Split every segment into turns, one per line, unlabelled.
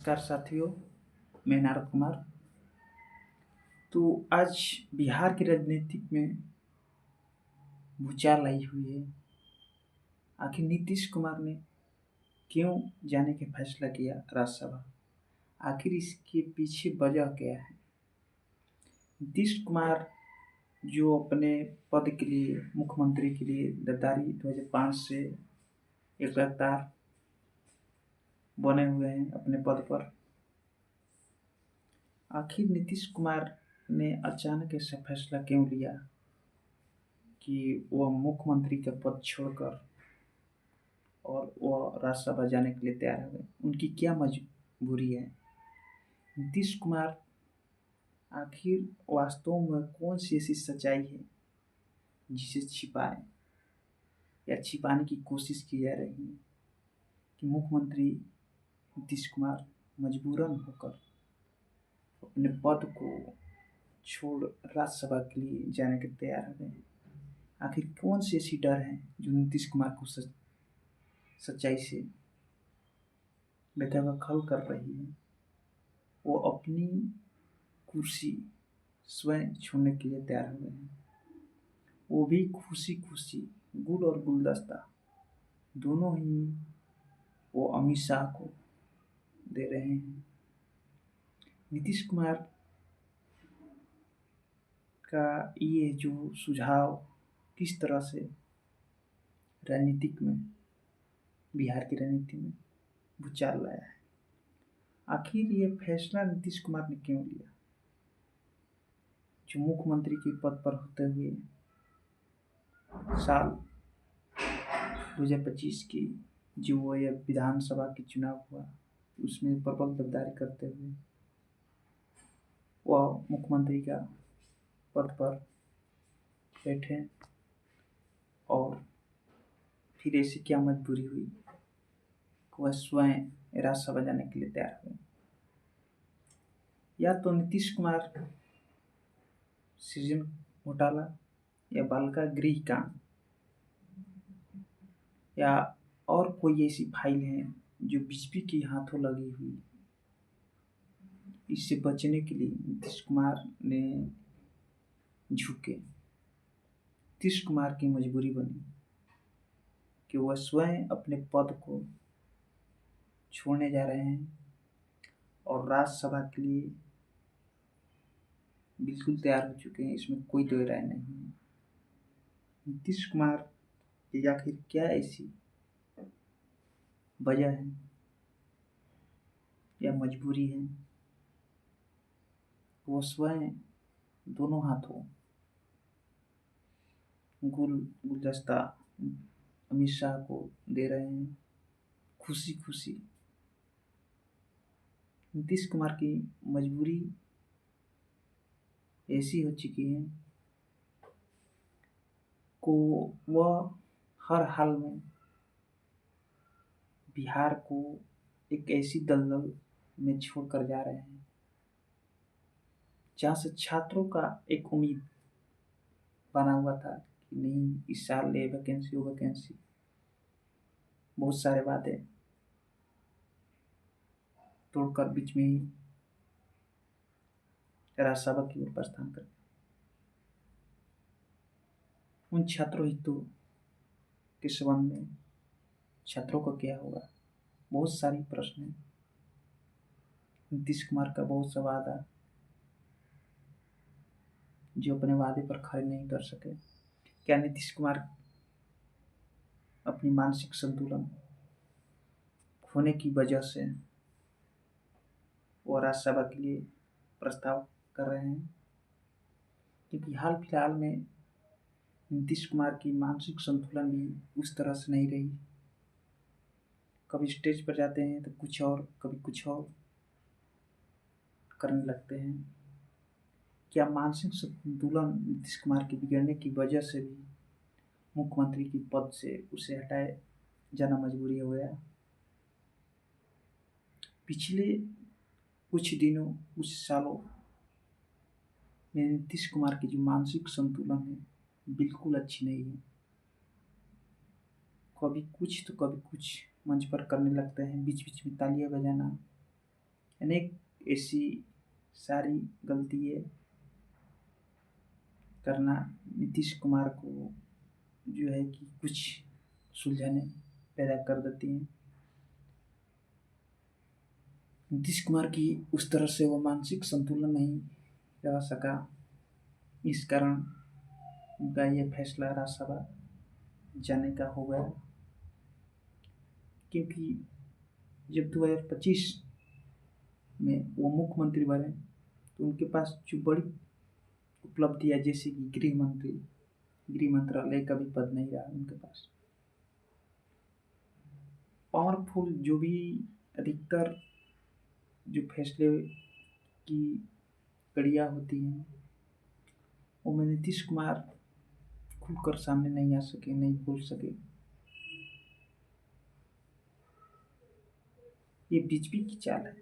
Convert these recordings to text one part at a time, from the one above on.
नमस्कार साथियों, मैं नारद कुमार। तो आज बिहार की राजनीति में भूचाल आई हुई है। आखिर नीतीश कुमार ने क्यों जाने का फैसला किया राज्यसभा? आखिर इसके पीछे वजह क्या है? नीतीश कुमार जो अपने पद के लिए, मुख्यमंत्री के लिए गद्दारी 2005 से एक लगातार बने हुए हैं अपने पद पर। आखिर नीतीश कुमार ने अचानक ऐसा फैसला क्यों लिया कि वह मुख्यमंत्री का पद छोड़कर और वह राज्यसभा जाने के लिए तैयार हो गए? उनकी क्या मजबूरी है? नीतीश कुमार आखिर वास्तव में कौन सी ऐसी सच्चाई है जिसे छिपाए या छिपाने की कोशिश की जा रही है कि मुख्यमंत्री नीतीश कुमार मजबूरन होकर अपने पद को छोड़ राज्यसभा के लिए जाने के तैयार हो गए? आखिर कौन सी ऐसी डर है जो नीतीश कुमार को सच्चाई से बेदखल कर रही है? वो अपनी कुर्सी स्वयं छोड़ने के लिए तैयार हो गए हैं, वो भी खुशी खुशी। गुल और गुलदस्ता दोनों ही वो अमित शाह को दे रहे हैं। नीतीश कुमार का ये जो सुझाव किस तरह से राजनीतिक में, बिहार की राजनीति में भूचाल लाया है? आखिर ये फैसला नीतीश कुमार ने क्यों लिया, जो मुख्यमंत्री के पद पर होते हुए साल 2025 की जो यह विधानसभा के चुनाव हुआ उसमें प्रबल गद्दारी करते हुए वह मुख्यमंत्री का पद पर बैठे, और फिर ऐसी क्या मजबूरी हुई कि वह स्वयं राज्यसभा जाने के लिए तैयार हुए? या तो नीतीश कुमार सृजन घोटाला या बालिका गृह कांड या और कोई ऐसी फाइल है जो बीजेपी के हाथों लगी हुई, इससे बचने के लिए नीतीश कुमार ने झुके। नीतीश कुमार की मजबूरी बनी कि वह स्वयं अपने पद को छोड़ने जा रहे हैं और राज्यसभा के लिए बिल्कुल तैयार हो चुके हैं, इसमें कोई दो राय नहीं है। नीतीश कुमार की आखिर क्या ऐसी वजह है या मजबूरी है, वो स्वयं दोनों हाथों गुलदस्ता अमित शाह को दे रहे हैं खुशी खुशी? नीतीश कुमार की मजबूरी ऐसी हो चुकी है को वह हर हाल में बिहार को एक ऐसी दलदल में छोड़कर जा रहे हैं जहाँ से छात्रों का एक उम्मीद बना हुआ था कि नहीं, इस साल ये वैकेंसी वो वैकेंसी, बहुत सारे वादे तोड़कर बीच में ही राज्यसभा की ओर प्रस्थान कर उन छात्रों हितों के संबंध में छात्रों को क्या होगा? बहुत सारी प्रश्न हैं। नीतीश कुमार का बहुत सा वादा जो अपने वादे पर खड़े नहीं कर सके। क्या नीतीश कुमार अपनी मानसिक संतुलन खोने की वजह से वो राज्यसभा के लिए प्रस्ताव कर रहे हैं? क्योंकि हाल फिलहाल में नीतीश कुमार की मानसिक संतुलन भी उस तरह से नहीं रही। कभी स्टेज पर जाते हैं तो कुछ और, कभी कुछ और करने लगते हैं। क्या मानसिक संतुलन नीतीश कुमार के बिगड़ने की वजह से भी मुख्यमंत्री की पद से उसे हटाए जाना मजबूरी हो गया? पिछले कुछ दिनों, कुछ सालों में नीतीश कुमार की जो मानसिक संतुलन है बिल्कुल अच्छी नहीं है। कभी कुछ तो कभी कुछ मंच पर करने लगते हैं, बीच बीच में तालियां बजाना, अनेक ऐसी सारी गलतियाँ करना नीतीश कुमार को जो है कि कुछ सुलझने पैदा कर देती हैं। नीतीश कुमार की उस तरह से वो मानसिक संतुलन नहीं रह सका, इस कारण उनका ये फैसला राज्यसभा जाने का हो गया। क्योंकि जब 2025 में वो मुख्यमंत्री बने तो उनके पास जो बड़ी उपलब्धियाँ जैसे कि गृह मंत्रालय का भी पद नहीं रहा उनके पास। पावरफुल जो भी अधिकतर जो फैसले की कड़ियाँ होती हैं वो में नीतीश कुमार खुलकर सामने नहीं आ सके, नहीं बोल सके। ये बीजेपी की चाल है।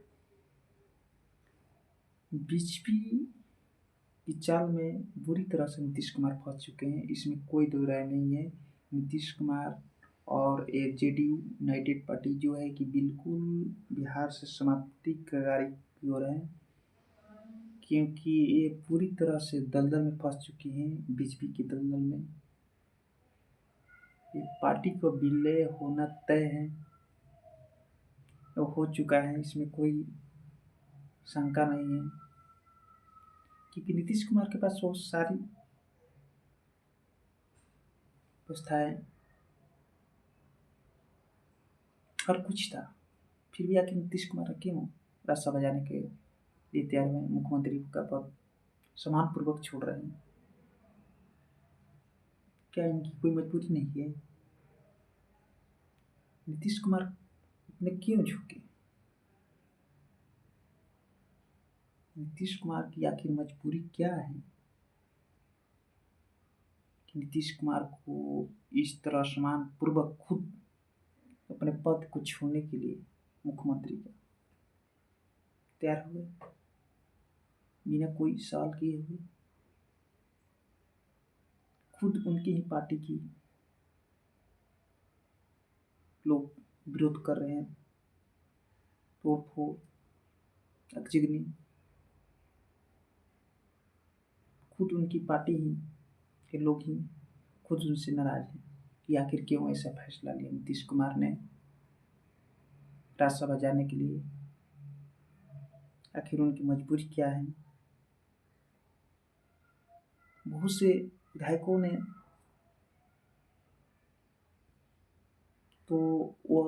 बीजेपी की चाल में बुरी तरह से नीतीश कुमार फंस चुके हैं, इसमें कोई दो राय नहीं है। नीतीश कुमार और ये जेडीयू यूनाइटेड पार्टी जो है कि बिल्कुल बिहार से समाप्ति कगार की ओर है, क्योंकि ये पूरी तरह से दलदल में फंस चुकी हैं। बीजेपी की दलदल में ये पार्टी को विलय होना तय है, वो हो चुका है, इसमें कोई शंका नहीं है। क्योंकि नीतीश कुमार के पास वो सारी व्यवस्थाएं हर कुछ था, फिर भी आखिर नीतीश कुमार क्यों राज्यसभा जाने के लिए तैयार हुए, मुख्यमंत्री का पद सम्मानपूर्वक छोड़ रहे हैं? क्या इनकी कोई मजबूरी नहीं है? नीतीश कुमार इतने क्यों झुके? नीतीश कुमार की आखिर मजबूरी क्या है कि नीतीश कुमार को इस तरह सम्मानपूर्वक खुद अपने पद को छोड़ने के लिए मुख्यमंत्री का तैयार हुए बिना कोई सवाल किए हुए? खुद उनकी ही पार्टी की लोग विरोध कर रहे हैं, तोड़ फोड़ अगजनी, खुद उनकी पार्टी ही के लोग ही खुद उनसे नाराज हैं कि आखिर क्यों ऐसा फैसला लिया नीतीश कुमार ने राज्यसभा जाने के लिए। आखिर उनकी मजबूरी क्या है? बहुत से विधायकों ने तो वो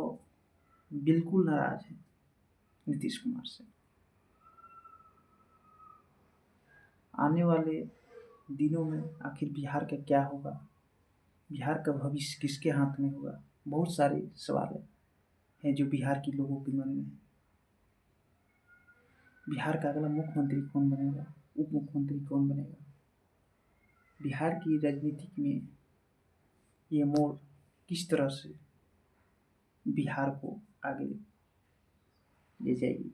बिल्कुल नाराज है नीतीश कुमार से। आने वाले दिनों में आखिर बिहार का क्या होगा, बिहार का भविष्य किसके हाथ में होगा? बहुत सारे सवाल हैं जो बिहार के लोगों के मन में है। बिहार का अगला मुख्यमंत्री कौन बनेगा, उप मुख्यमंत्री कौन बनेगा? बिहार की राजनीति में ये मोड़ किस तरह से बिहार को आगे ले जाएगी?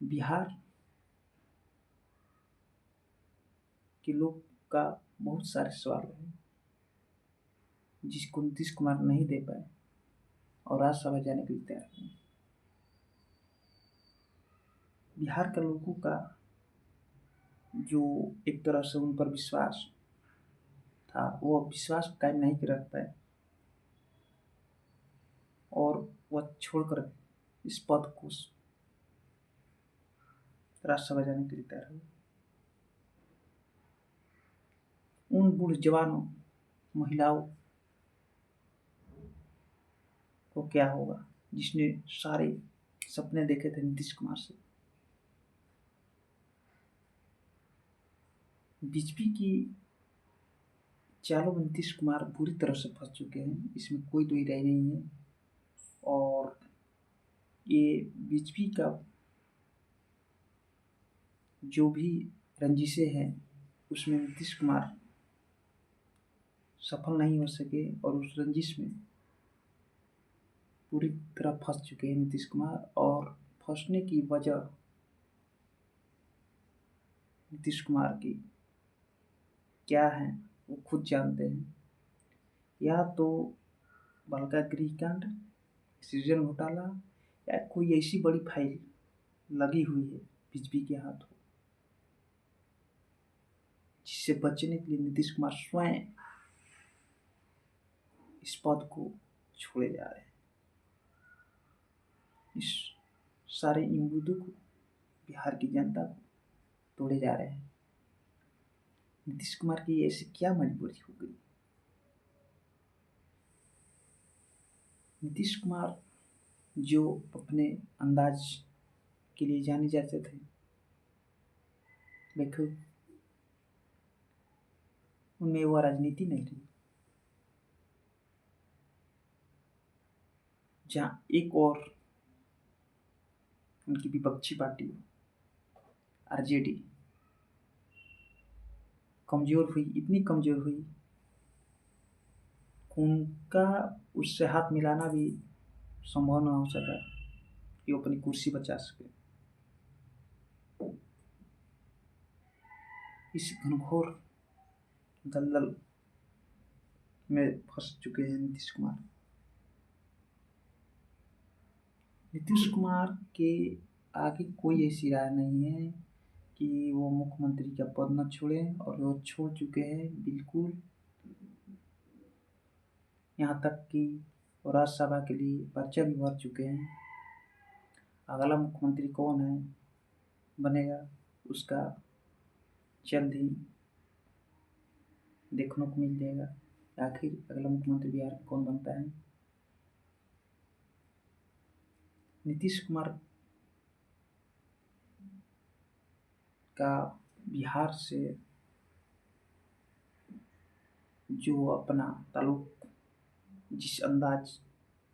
बिहार के लोग का बहुत सारे सवाल हैं जिसको नीतीश कुमार नहीं दे पाए और राज्यसभा जाने के लिए तैयार हैं। बिहार के लोगों का जो एक तरह से उन पर विश्वास था वो विश्वास कायम नहीं रख पाए और वह छोड़कर इस पद को राज्यसभा जाने के लिए तैयार हुए। उन बूढ़ जवानों, महिलाओं को क्या होगा जिसने सारे सपने देखे थे नीतीश कुमार से? बीजेपी की चालों में नीतीश कुमार बुरी तरह से फंस चुके हैं, इसमें कोई दो राय नहीं है। और ये बीजेपी का जो भी रंजिशें हैं उसमें नीतीश कुमार सफल नहीं हो सके और उस रंजिश में पूरी तरह फंस चुके हैं नीतीश कुमार। और फंसने की वजह नीतीश कुमार की क्या है वो खुद जानते हैं। या तो बालिका गृह कांड, सृजन घोटाला, या कोई ऐसी बड़ी फाइल लगी हुई है बीजेपी के हाथों, जिससे बचने के लिए नीतीश कुमार स्वयं इस पद को छोड़े जा रहे हैं। इस सारे उम्मीदों को बिहार की जनता को तोड़े जा रहे हैं। नीतीश कुमार की ऐसी क्या मजबूरी हो गई? नीतीश कुमार जो अपने अंदाज के लिए जाने जाते थे, देखो उनमें वो राजनीति नहीं रही। जहाँ एक और उनकी विपक्षी पार्टी आरजेडी कमजोर हुई, इतनी कमजोर हुई, उनका उससे हाथ मिलाना भी संभव न हो सका कि वो अपनी कुर्सी बचा सके। इस घनघोर दलदल में फंस चुके हैं नीतीश कुमार। नीतीश कुमार के आगे कोई ऐसी राय नहीं है कि वो मुख्यमंत्री का पद न छोड़ें, और वो छोड़ चुके हैं बिल्कुल। यहाँ तक कि वो राज्यसभा के लिए पर्चा भी भर चुके हैं। अगला मुख्यमंत्री कौन है बनेगा, उसका जल्द ही देखने को मिल जाएगा। आखिर अगला मुख्यमंत्री बिहार का कौन बनता है? नीतीश कुमार का बिहार से जो अपना ताल्लुक, जिस अंदाज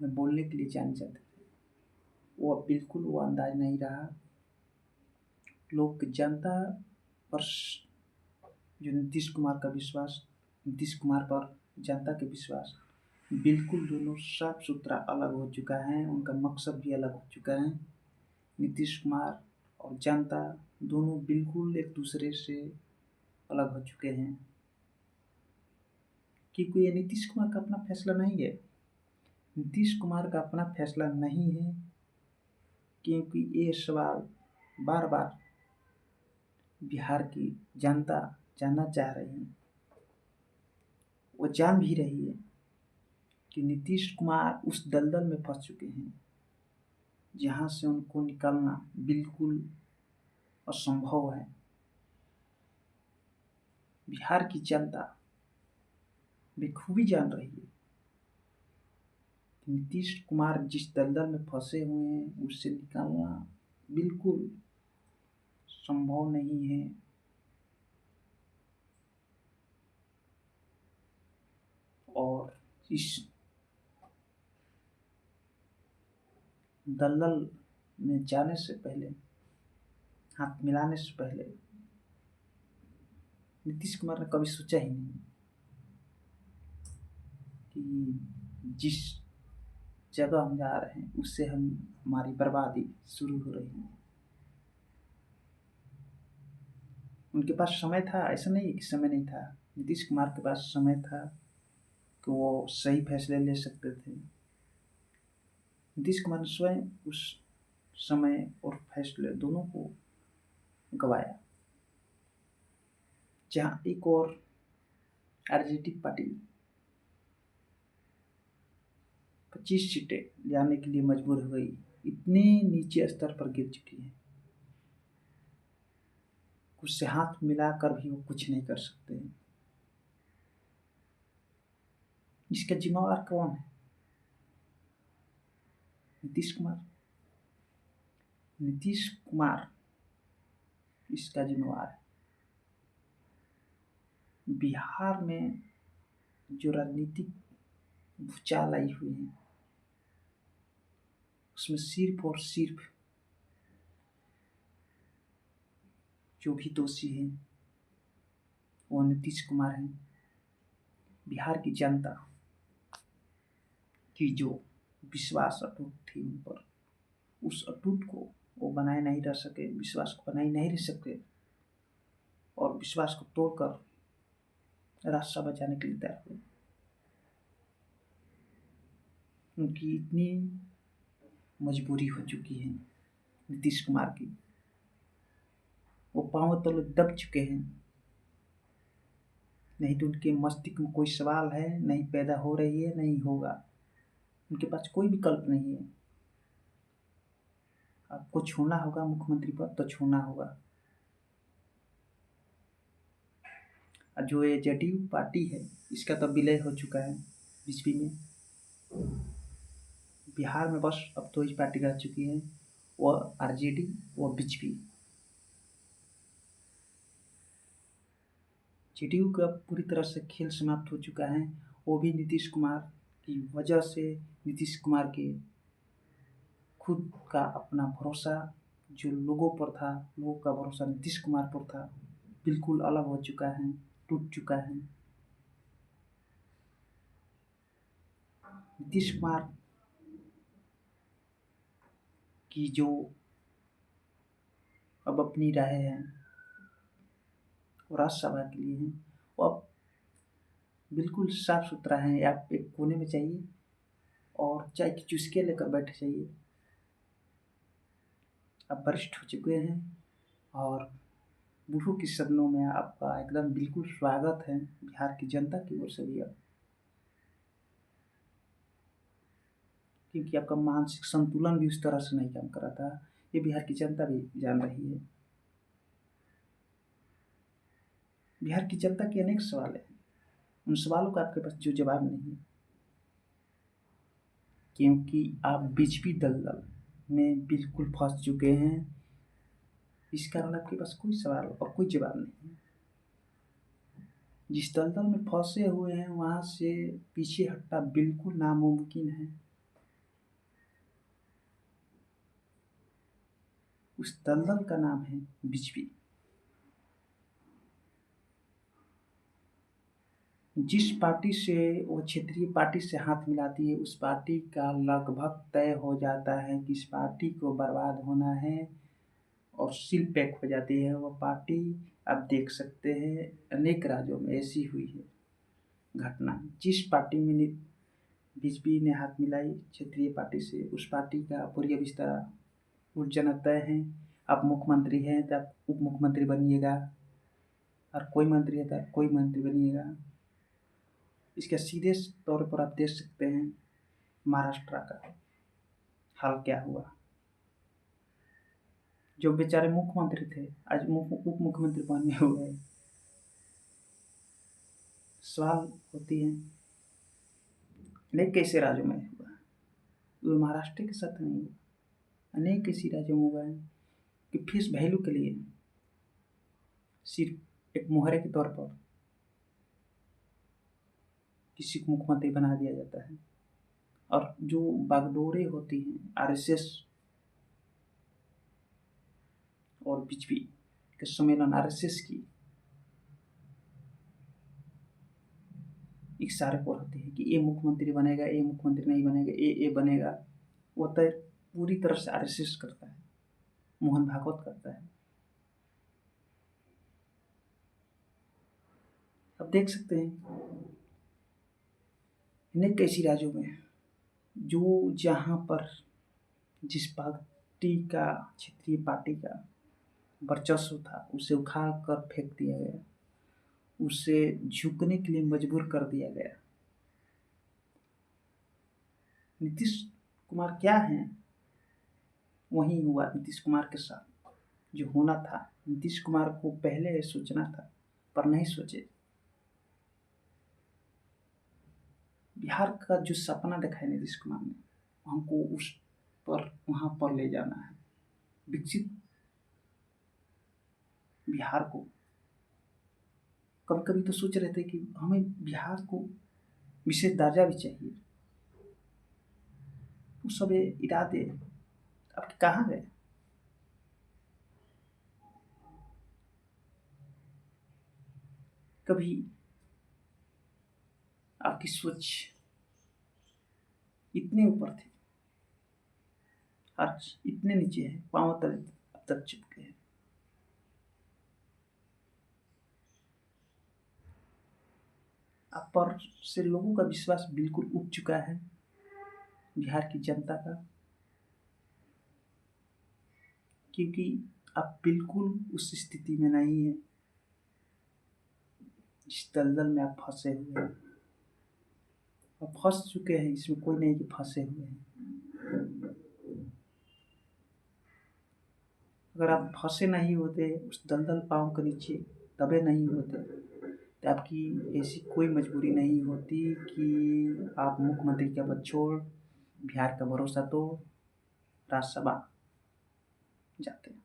में बोलने के लिए जाने जाते थे, वो अब बिल्कुल वो अंदाज नहीं रहा। लोग जनता पर जो नीतीश कुमार का विश्वास, नीतीश कुमार पर जनता के विश्वास, बिल्कुल दोनों साफ सुथरा अलग हो चुका है। उनका मकसद भी अलग हो चुका है। नीतीश कुमार और जनता दोनों बिल्कुल एक दूसरे से अलग हो चुके हैं, क्योंकि ये नीतीश कुमार का अपना फैसला नहीं है। नीतीश कुमार का अपना फैसला नहीं है, क्योंकि ये सवाल बार बार बिहार की जनता जानना चाह रही है। वो जान भी रही है कि नीतीश कुमार उस दलदल में फंस चुके हैं जहां से उनको निकलना बिल्कुल असंभव है। बिहार की जनता बखूबी जान रही है कि नीतीश कुमार जिस दलदल में फंसे हुए हैं, उससे निकलना बिल्कुल संभव नहीं है। और इस दलदल में जाने से पहले, हाथ मिलाने से पहले, नीतीश कुमार ने कभी सोचा ही नहीं कि जिस जगह हम जा रहे हैं उससे हमारी बर्बादी शुरू हो रही है। उनके पास समय था, ऐसा नहीं है कि समय नहीं था। नीतीश कुमार के पास समय था कि वो सही फैसले ले सकते थे। नीतीश कुमार ने स्वयं उस समय और फैसले दोनों को गवाया। जहाँ एक और आरजेडी पार्टी 25 सीटें लाने के लिए मजबूर हो गई, इतने नीचे स्तर पर गिर चुकी है, उससे हाथ मिलाकर भी वो कुछ नहीं कर सकते हैं। इसका जिम्मेवार कौन है? नीतीश कुमार। नीतीश कुमार इसका जिम्मेवार है। बिहार में जो राजनीतिक भूचाल आई हुई है, उसमें सिर्फ और सिर्फ जो भी दोषी हैं वो नीतीश कुमार हैं। बिहार की जनता की जो विश्वास अटूट थी उन पर, उस अटूट को वो बनाए नहीं रह सके, विश्वास को बनाए नहीं रह सके, और विश्वास को तोड़कर रास्ता बचाने के लिए तैयार हुए। उनकी इतनी मजबूरी हो चुकी है नीतीश कुमार की। वो पांव तले दब चुके हैं। नहीं तो उनके मस्तिष्क में कोई सवाल है, नहीं पैदा हो रही है, नहीं होगा। उनके पास कोई विकल्प नहीं है। आपको छोड़ना होगा मुख्यमंत्री पद तो छोड़ना होगा। और जो ये जेडीयू पार्टी है, इसका तो विलय हो चुका है बीजेपी में। बिहार में बस अब तो ही पार्टी रह चुकी है, वो आरजेडी, वो बीजेपी। जेडीयू का पूरी तरह से खेल समाप्त हो चुका है। वो भी नीतीश कुमार की वजह से। नीतीश कुमार के खुद का अपना भरोसा जो लोगों पर था, लोगों का भरोसा नीतीश कुमार पर था, बिल्कुल अलग हो चुका है, टूट चुका है। नीतीश कुमार की जो अब अपनी राय है वो राज्यसभा के लिए है, वो अब बिल्कुल साफ सुथरा है। आप एक कोने में चाहिए और चाय की चुस्कियाँ लेकर बैठे चाहिए। आप वरिष्ठ हो चुके हैं और बूढ़ों के सदनों में आपका एकदम बिल्कुल स्वागत है बिहार की जनता की ओर से भी। अब क्योंकि आपका मानसिक संतुलन भी उस तरह से नहीं काम कर रहा था, ये बिहार की जनता भी जान रही है। बिहार की जनता के अनेक सवाल हैं, उन सवालों का आपके पास जो जवाब नहीं है, क्योंकि आप बीजेपी दलदल में बिल्कुल फंस चुके हैं। इस कारण आपके पास कोई सवाल और कोई जवाब नहीं है। जिस दलदल में फंसे हुए हैं वहां से पीछे हटना बिल्कुल नामुमकिन है। उस दलदल का नाम है बीजेपी। जिस पार्टी से वो क्षेत्रीय पार्टी से हाथ मिलाती है, उस पार्टी का लगभग तय हो जाता है कि इस पार्टी को बर्बाद होना है और सील पैक हो जाती है वो पार्टी। आप देख सकते हैं अनेक राज्यों में ऐसी हुई है घटना। जिस पार्टी में बीजेपी ने हाथ मिलाई क्षेत्रीय पार्टी से, उस पार्टी का पूरी अब इस तरह उठ जाना तय है। आप मुख्यमंत्री हैं तो आप उप मुख्यमंत्री बनिएगा, और कोई मंत्री है तो आप कोई मंत्री बनिएगा। इसके सीधे तौर पर आप देख सकते हैं महाराष्ट्र का हाल क्या हुआ। जो बेचारे मुख्यमंत्री थे आज उप मुख्यमंत्री बनने हुए। सवाल होती है अनेक कैसे राज्यों में हुआ, वो महाराष्ट्र के साथ नहीं हुआ, अनेक ऐसी राज्यों में हुआ है कि फेस वैल्यू के लिए सिर्फ एक मुहरे के तौर पर किसी को मुख्यमंत्री बना दिया जाता है। और जो बागडोरे होती हैं आरएसएस और बीजेपी के सम्मेलन, आरएसएस की इशारे पर होती है कि ये मुख्यमंत्री बनेगा, ये मुख्यमंत्री नहीं बनेगा, ये बनेगा। वो तय पूरी तरह से आरएसएस करता है, मोहन भागवत करता है। अब देख सकते हैं अनेक ऐसी राज्यों में जो जहाँ पर जिस पार्टी का, क्षेत्रीय पार्टी का वर्चस्व था उसे उखाड़ कर फेंक दिया गया, उसे झुकने के लिए मजबूर कर दिया गया। नीतीश कुमार क्या है, वही हुआ नीतीश कुमार के साथ जो होना था। नीतीश कुमार को पहले सोचना था पर नहीं सोचे। बिहार का जो सपना देखा है नीतीश कुमार ने, हमको उस पर वहां पर ले जाना है, विकसित बिहार को। कभी कभी तो सोच रहे थे कि हमें बिहार को विशेष दर्जा भी चाहिए। उस सब इरादे अब कहाँ गए। कभी आपकी सोच इतने ऊपर थी, आज इतने नीचे है, पांव तले अब तक चिपके हैं। आप पर से लोगों का विश्वास बिल्कुल उठ चुका है, बिहार की जनता का। क्योंकि आप बिल्कुल उस स्थिति में नहीं हैं जिस दलदल में आप फंसे हुए हैं। आप फंस चुके हैं, इसमें कोई नहीं कि फंसे हुए हैं। अगर आप फंसे नहीं होते उस दलदल पाँव के नीचे, दबे नहीं होते, तो आपकी ऐसी कोई मजबूरी नहीं होती कि आप मुख्यमंत्री का पद छोड़ बिहार का भरोसा तोड़ राज्यसभा जाते हैं।